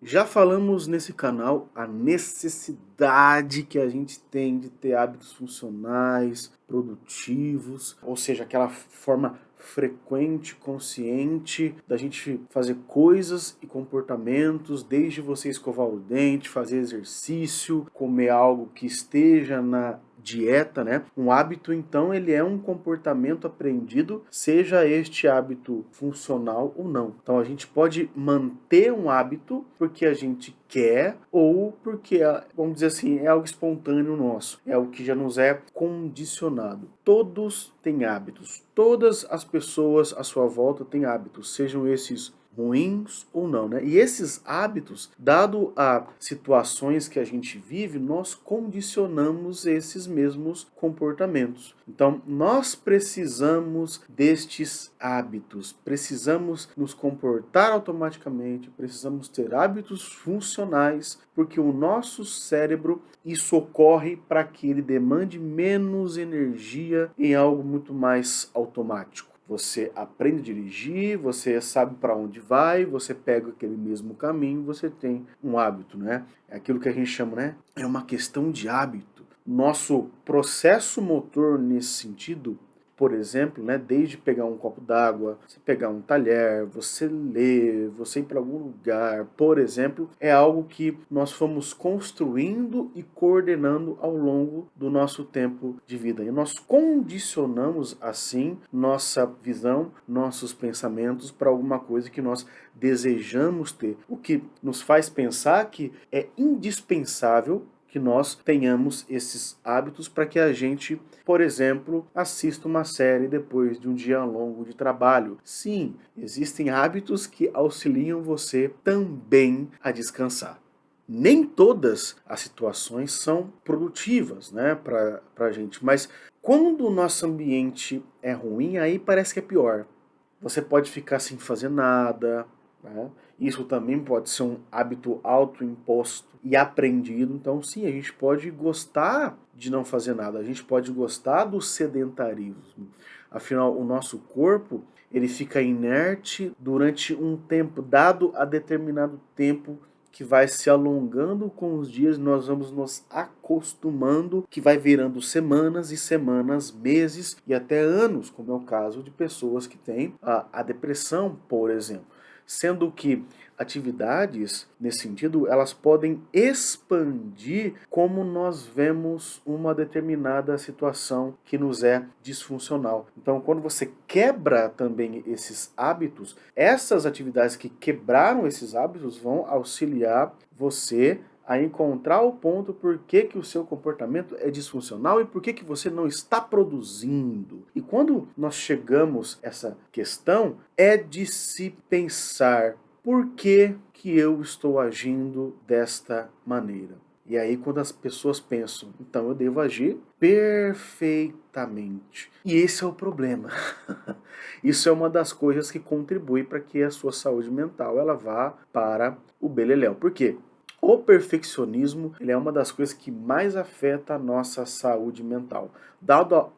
Já falamos nesse canal a necessidade que a gente tem de ter hábitos funcionais, produtivos, ou seja, aquela forma frequente, consciente da gente fazer coisas e comportamentos, desde você escovar o dente, fazer exercício, comer algo que esteja na dieta, né? Um hábito, então, ele é um comportamento aprendido, seja este hábito funcional ou não. Então, a gente pode manter um hábito porque a gente quer ou porque, vamos dizer assim, é algo espontâneo nosso, é algo que já nos é condicionado. Todos têm hábitos, todas as pessoas à sua volta têm hábitos, sejam esses ruins ou não, né? E esses hábitos, dado a situações que a gente vive, nós condicionamos esses mesmos comportamentos. Então, nós precisamos destes hábitos, precisamos nos comportar automaticamente, precisamos ter hábitos funcionais, porque o nosso cérebro, isso ocorre para que ele demande menos energia em algo muito mais automático. Você aprende a dirigir, você sabe para onde vai, você pega aquele mesmo caminho, você tem um hábito, né? É aquilo que a gente chama, né? É uma questão de hábito. Nosso processo motor nesse sentido, por exemplo, né, desde pegar um copo d'água, você pegar um talher, você ler, você ir para algum lugar, por exemplo, é algo que nós fomos construindo e coordenando ao longo do nosso tempo de vida. E nós condicionamos assim nossa visão, nossos pensamentos para alguma coisa que nós desejamos ter, o que nos faz pensar que é indispensável que nós tenhamos esses hábitos para que a gente, por exemplo, assista uma série depois de um dia longo de trabalho. Sim, existem hábitos que auxiliam você também a descansar. Nem todas as situações são produtivas, né, para a gente, mas quando o nosso ambiente é ruim, aí parece que é pior. Você pode ficar sem fazer nada, né? Isso também pode ser um hábito autoimposto e aprendido. Então, sim, a gente pode gostar de não fazer nada, a gente pode gostar do sedentarismo. Afinal, o nosso corpo, ele fica inerte durante um tempo, dado a determinado tempo que vai se alongando com os dias, nós vamos nos acostumando, que vai virando semanas e semanas, meses e até anos, como é o caso de pessoas que têm a depressão, por exemplo. Sendo que atividades, nesse sentido, elas podem expandir como nós vemos uma determinada situação que nos é disfuncional. Então, quando você quebra também esses hábitos, essas atividades que quebraram esses hábitos vão auxiliar você a encontrar o ponto por que o seu comportamento é disfuncional e por que você não está produzindo. E quando nós chegamos a essa questão, é de se pensar por que eu estou agindo desta maneira. E aí quando as pessoas pensam, então eu devo agir perfeitamente. E esse é o problema. Isso é uma das coisas que contribui para que a sua saúde mental ela vá para o beleléu. Por quê? O perfeccionismo ele é uma das coisas que mais afeta a nossa saúde mental. Dado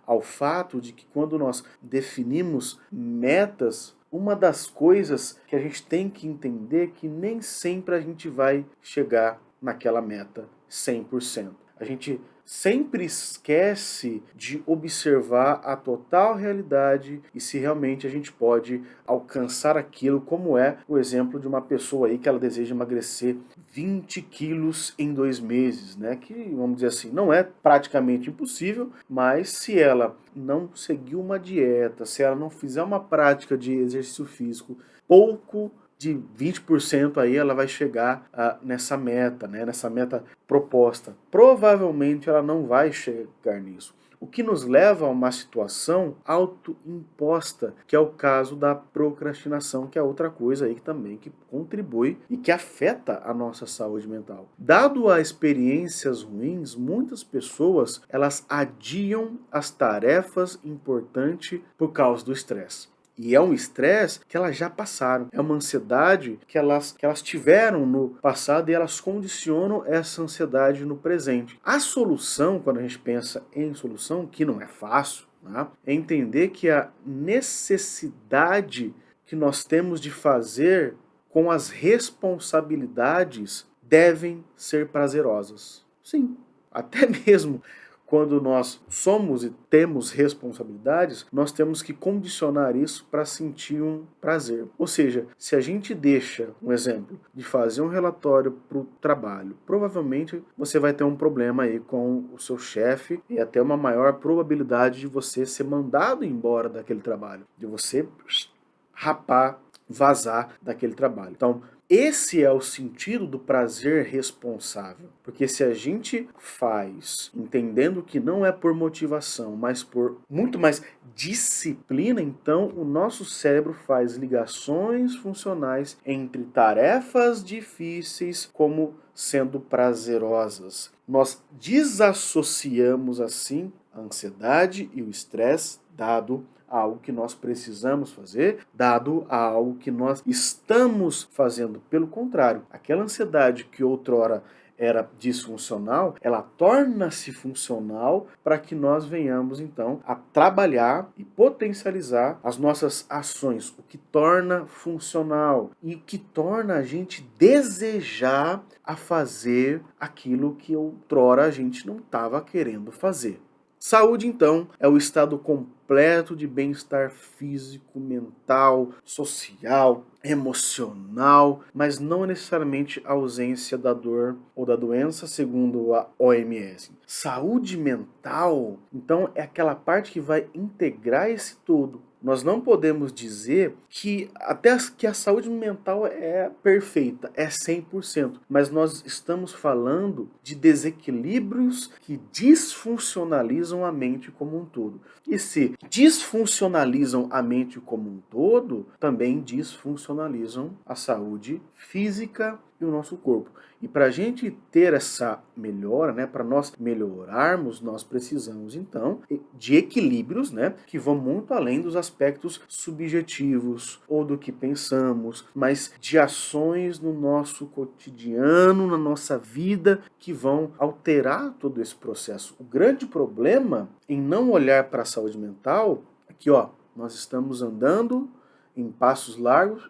ao fato de que quando nós definimos metas, uma das coisas que a gente tem que entender é que nem sempre a gente vai chegar naquela meta 100%. A gente sempre esquece de observar a total realidade e se realmente a gente pode alcançar aquilo, como é o exemplo de uma pessoa aí que ela deseja emagrecer 20 quilos em 2 meses, né? Que, vamos dizer assim, não é praticamente impossível, mas se ela não seguir uma dieta, se ela não fizer uma prática de exercício físico, pouco de 20% aí ela vai chegar nessa meta, né? Nessa meta proposta. Provavelmente ela não vai chegar nisso. O que nos leva a uma situação autoimposta, que é o caso da procrastinação, que é outra coisa aí que também que contribui e que afeta a nossa saúde mental. Dado a experiências ruins, muitas pessoas elas adiam as tarefas importantes por causa do estresse. E é um estresse que elas já passaram. É uma ansiedade que elas tiveram no passado e elas condicionam essa ansiedade no presente. A solução, quando a gente pensa em solução, que não é fácil, né, é entender que a necessidade que nós temos de fazer com as responsabilidades devem ser prazerosas. Sim, até mesmo quando nós somos e temos responsabilidades, nós temos que condicionar isso para sentir um prazer. Ou seja, se a gente deixa, um exemplo, de fazer um relatório para o trabalho, provavelmente você vai ter um problema aí com o seu chefe e até uma maior probabilidade de você ser mandado embora daquele trabalho, de você rapar, vazar daquele trabalho. Então, esse é o sentido do prazer responsável. Porque se a gente faz entendendo que não é por motivação, mas por muito mais disciplina, então o nosso cérebro faz ligações funcionais entre tarefas difíceis como sendo prazerosas. Nós desassociamos assim a ansiedade e o estresse dado a algo que nós precisamos fazer, dado a algo que nós estamos fazendo. Pelo contrário, aquela ansiedade que outrora era disfuncional, ela torna-se funcional para que nós venhamos, então, a trabalhar e potencializar as nossas ações, o que torna funcional e o que torna a gente desejar a fazer aquilo que outrora a gente não estava querendo fazer. Saúde, então, é o estado completo de bem-estar físico, mental, social, emocional, mas não necessariamente a ausência da dor ou da doença, segundo a OMS. Saúde mental, então, é aquela parte que vai integrar esse todo. Nós não podemos dizer que até que a saúde mental é perfeita, é 100%, mas nós estamos falando de desequilíbrios que disfuncionalizam a mente como um todo. E se disfuncionalizam a mente como um todo, também disfuncionalizam a saúde física e o nosso corpo. E para a gente ter essa melhora, para nós melhorarmos, nós precisamos então de equilíbrios, que vão muito além dos aspectos subjetivos ou do que pensamos, mas de ações no nosso cotidiano, na nossa vida, que vão alterar todo esse processo. O grande problema em não olhar para a saúde mental é que, nós estamos andando em passos largos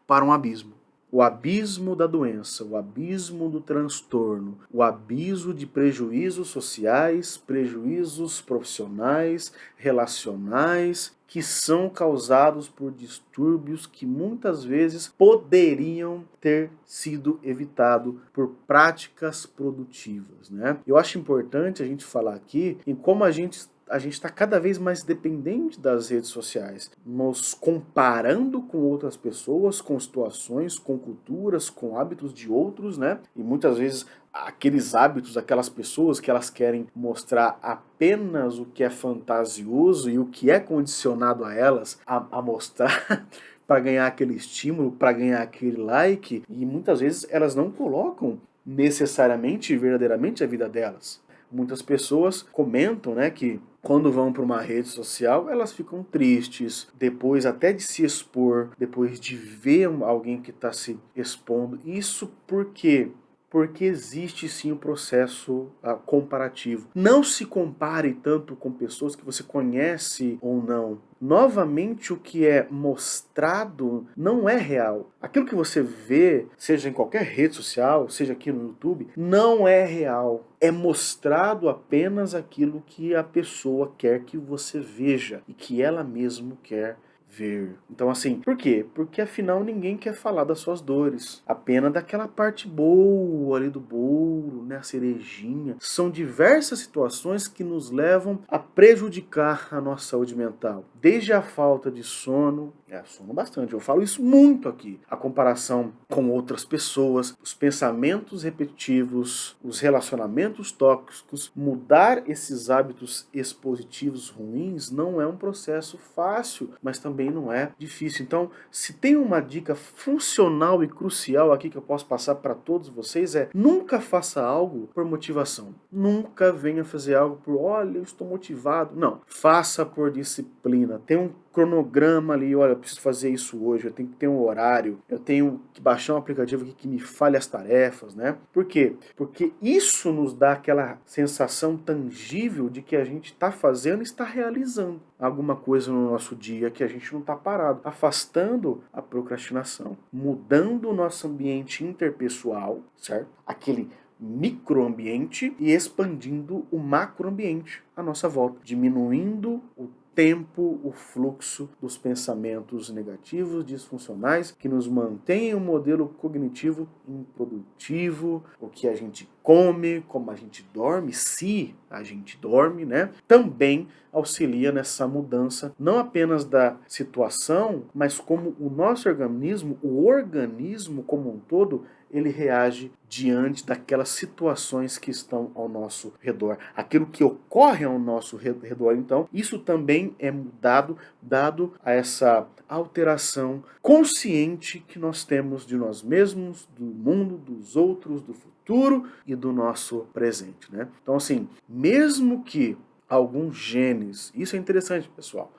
para um abismo. O abismo da doença, o abismo do transtorno, o abismo de prejuízos sociais, prejuízos profissionais, relacionais, que são causados por distúrbios que muitas vezes poderiam ter sido evitados por práticas produtivas, Eu acho importante a gente falar aqui em como a gente está cada vez mais dependente das redes sociais, nos comparando com outras pessoas, com situações, com culturas, com hábitos de outros, E muitas vezes aqueles hábitos, aquelas pessoas que elas querem mostrar apenas o que é fantasioso e o que é condicionado a elas a mostrar para ganhar aquele estímulo, para ganhar aquele like, e muitas vezes elas não colocam necessariamente e verdadeiramente a vida delas. Muitas pessoas comentam, que quando vão para uma rede social, elas ficam tristes, depois até de se expor, depois de ver alguém que está se expondo. Isso por quê? Porque existe sim um processo comparativo. Não se compare tanto com pessoas que você conhece ou não. Novamente, o que é mostrado não é real. Aquilo que você vê, seja em qualquer rede social, seja aqui no YouTube, não é real. É mostrado apenas aquilo que a pessoa quer que você veja e que ela mesma quer ver. Então, assim, por quê? Porque afinal ninguém quer falar das suas dores, apenas daquela parte boa ali do bolo, a cerejinha. São diversas situações que nos levam a prejudicar a nossa saúde mental. Desde a falta de sono, sono bastante, eu falo isso muito aqui, a comparação com outras pessoas, os pensamentos repetitivos, os relacionamentos tóxicos. Mudar esses hábitos expositivos ruins não é um processo fácil, mas também não é difícil. Então, se tem uma dica funcional e crucial aqui que eu posso passar para todos vocês, nunca faça algo por motivação. Nunca venha fazer algo por, olha, eu estou motivado. Não, faça por disciplina. Tenha um cronograma ali, olha, eu preciso fazer isso hoje, eu tenho que ter um horário, eu tenho que baixar um aplicativo aqui que me fale as tarefas, né? Por quê? Porque isso nos dá aquela sensação tangível de que a gente está fazendo e está realizando alguma coisa no nosso dia, que a gente não está parado, afastando a procrastinação, mudando o nosso ambiente interpessoal, certo? Aquele microambiente e expandindo o macroambiente à nossa volta, diminuindo o tempo, o fluxo dos pensamentos negativos, disfuncionais, que nos mantém um modelo cognitivo improdutivo, o que a gente come, como a gente dorme, se a gente dorme, né? Também auxilia nessa mudança, não apenas da situação, mas como o nosso organismo, o organismo como um todo, ele reage diante daquelas situações que estão ao nosso redor. Aquilo que ocorre ao nosso redor, então, isso também é mudado, dado a essa alteração consciente que nós temos de nós mesmos, do mundo, dos outros, do futuro e do nosso presente, né? Então, assim, mesmo que alguns genes, isso é interessante, pessoal,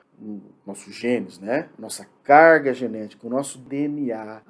nossos genes, né? Nossa carga genética, o nosso DNA,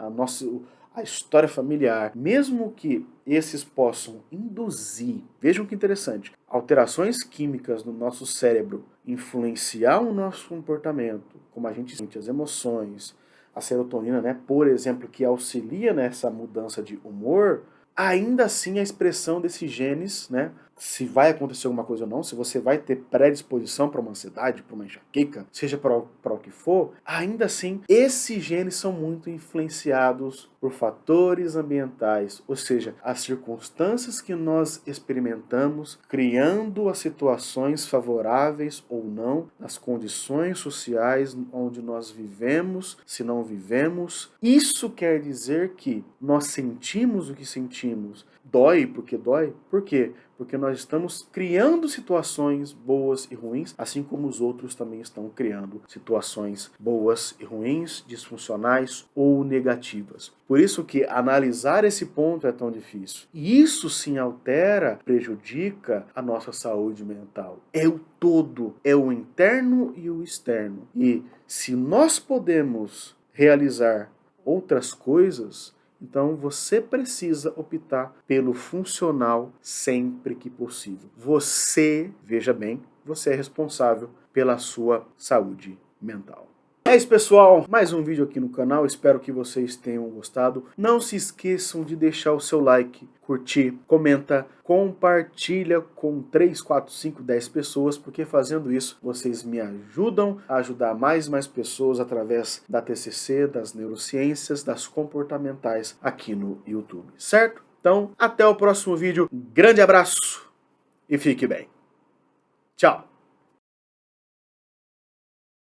a história familiar, mesmo que esses possam induzir, vejam que interessante, alterações químicas no nosso cérebro, influenciar o nosso comportamento, como a gente sente as emoções, a serotonina, né, por exemplo, que auxilia nessa mudança de humor, ainda assim a expressão desses genes, né, se vai acontecer alguma coisa ou não, se você vai ter predisposição para uma ansiedade, para uma enxaqueca, seja para o que for, ainda assim, esses genes são muito influenciados por fatores ambientais, ou seja, as circunstâncias que nós experimentamos, criando as situações favoráveis ou não, as condições sociais onde nós vivemos, se não vivemos. Isso quer dizer que nós sentimos o que sentimos. Dói porque dói? Por quê? Porque nós estamos criando situações boas e ruins, assim como os outros também estão criando situações boas e ruins, disfuncionais ou negativas. Por isso que analisar esse ponto é tão difícil. E isso sim altera, prejudica a nossa saúde mental. É o todo, é o interno e o externo. E se nós podemos realizar outras coisas, então você precisa optar pelo funcional sempre que possível. Você, veja bem, você é responsável pela sua saúde mental. É isso, pessoal, mais um vídeo aqui no canal, espero que vocês tenham gostado. Não se esqueçam de deixar o seu like, curtir, comenta, compartilha com 3, 4, 5, 10 pessoas, porque fazendo isso vocês me ajudam a ajudar mais e mais pessoas através da TCC, das neurociências, das comportamentais aqui no YouTube, certo? Então, até o próximo vídeo, grande abraço e fique bem. Tchau!